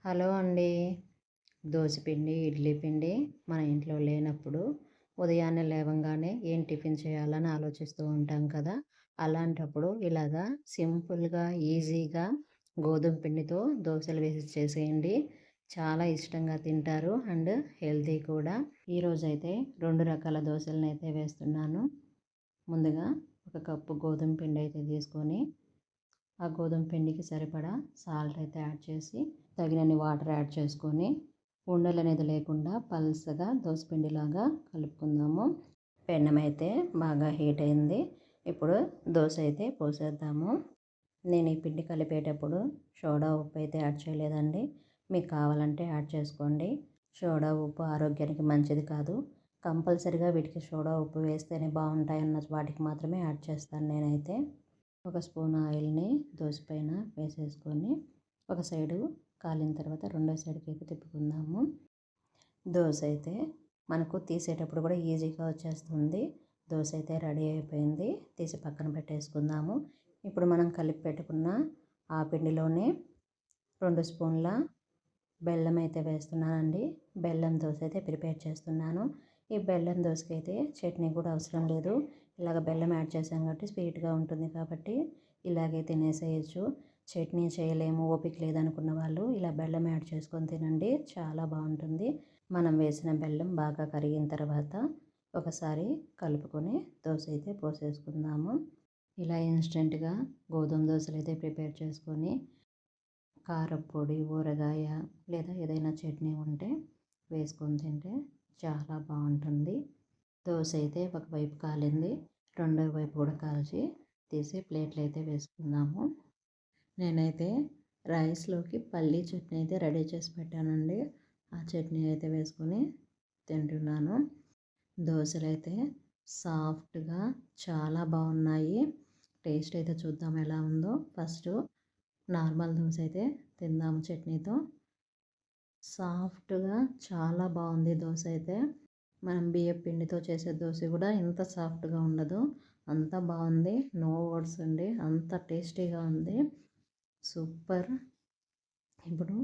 Hello అండి. దోసపిండి, ఇడ్లీ పిండి మన ఇంట్లో లేనప్పుడు ఉదయాన్నే లేవంగానే ఏం టిఫిన్ చేయాలని ఆలోచిస్తూ ఉంటాం కదా! అలాంటప్పుడు ఇలాగా సింపుల్‌గా, ఈజీగా గోధుమ పిండితో దోసలు వేసి చేసేయండి. చాలా ఇష్టంగా తింటారు అండ్ హెల్తీ కూడా. ఈరోజైతే 2 రకాల దోసలనైతే వేస్తున్నాను. ముందుగా ఒక కప్పు గోధుమ పిండి అయితే తీసుకొని ఆ గోధుమ పిండికి సరిపడా సాల్ట్ అయితే యాడ్ చేసి తగినన్ని వాటర్ యాడ్ చేసుకొని ఉండలు అనేది లేకుండా పల్సగా దోసపిండిలాగా కలుపుకుందాము. పెనం అయితే బాగా హీట్ అయింది. ఇప్పుడు దోశ అయితే పోసేద్దాము. నేను ఈ పిండి కలిపేటప్పుడు సోడా ఉప్పు అయితే యాడ్ చేయలేదండి. మీకు కావాలంటే యాడ్ చేసుకోండి. సోడా ఉప్పు ఆరోగ్యానికి మంచిది కాదు. కంపల్సరిగా వీటికి సోడా ఉప్పు వేస్తేనే బాగుంటాయన్న వాటికి మాత్రమే యాడ్ చేస్తాను నేనైతే. ఒక స్పూన్ ఆయిల్ని దోస పైన వేసేసుకొని ఒక సైడు కాలిన తర్వాత రెండో సైడ్కి అయితే తిప్పుకుందాము. దోశ అయితే మనకు తీసేటప్పుడు కూడా ఈజీగా వచ్చేస్తుంది. దోశ అయితే రెడీ అయిపోయింది. తీసి పక్కన పెట్టేసుకుందాము. ఇప్పుడు మనం కలిపి పెట్టుకున్న ఆ పిండిలోనే 2 స్పూన్ల బెల్లం అయితే వేస్తున్నానండి. బెల్లం దోశ అయితే ప్రిపేర్ చేస్తున్నాను. ఈ బెల్లం దోశకి అయితే చట్నీ కూడా అవసరం లేదు. ఇలాగ బెల్లం యాడ్ చేసాం కాబట్టి స్వీట్గా ఉంటుంది కాబట్టి ఇలాగే తినేసేయచ్చు. చట్నీ చేయలేము, ఓపిక లేదనుకున్న వాళ్ళు ఇలా బెల్లం యాడ్ చేసుకొని తినండి, చాలా బాగుంటుంది. మనం వేసిన బెల్లం బాగా కరిగిన తర్వాత ఒకసారి కలుపుకొని దోశ అయితే పోసేసుకుందాము. ఇలా ఇన్స్టెంట్గా గోధుమ దోశలు అయితే ప్రిపేర్ చేసుకొని కారప్పొడి, ఊరగాయ లేదా ఏదైనా చట్నీ ఉంటే వేసుకొని తింటే చాలా బాగుంటుంది. దోశ అయితే ఒకవైపు కాలింది, రెండో వైపు కూడా కాల్చి తీసి ప్లేట్లు అయితే వేసుకుందాము. నేనైతే రైస్లోకి పల్లీ చట్నీ అయితే రెడీ చేసి పెట్టానండి. ఆ చట్నీ అయితే వేసుకొని తింటున్నాను. దోశలు అయితే సాఫ్ట్గా చాలా బాగున్నాయి. టేస్ట్ అయితే చూద్దాం ఎలా ఉందో. ఫస్ట్ నార్మల్ దోశ అయితే తిందాము చట్నీతో. సాఫ్ట్గా చాలా బాగుంది దోశ అయితే. మనం బియ్యం పిండితో చేసే దోశ కూడా ఇంత సాఫ్ట్గా ఉండదు, అంత బాగుంది. నో వర్డ్స్ అండి, అంత టేస్టీగా ఉంది. సూపర్. ఇప్పుడు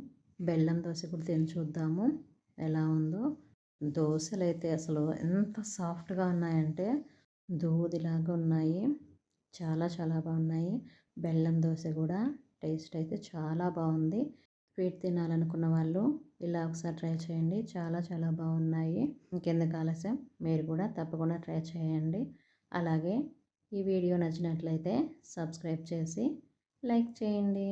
బెల్లం దోశ కూడా తిని చూద్దాము ఎలా ఉందో. దోశలు అయితే అసలు ఎంత సాఫ్ట్గా ఉన్నాయంటే దూదిలాగా ఉన్నాయి. చాలా చాలా బాగున్నాయి. బెల్లం దోశ కూడా టేస్ట్ అయితే చాలా బాగుంది. స్వీట్ తినాలనుకున్న వాళ్ళు ఇలా ఒకసారి ట్రై చేయండి, చాలా చాలా బాగున్నాయి. ఇంకెందుకు ఆలస్యం, మీరు కూడా తప్పకుండా ట్రై చేయండి. అలాగే ఈ వీడియో నచ్చినట్లయితే సబ్స్క్రైబ్ చేసి లైక్ చేయండి.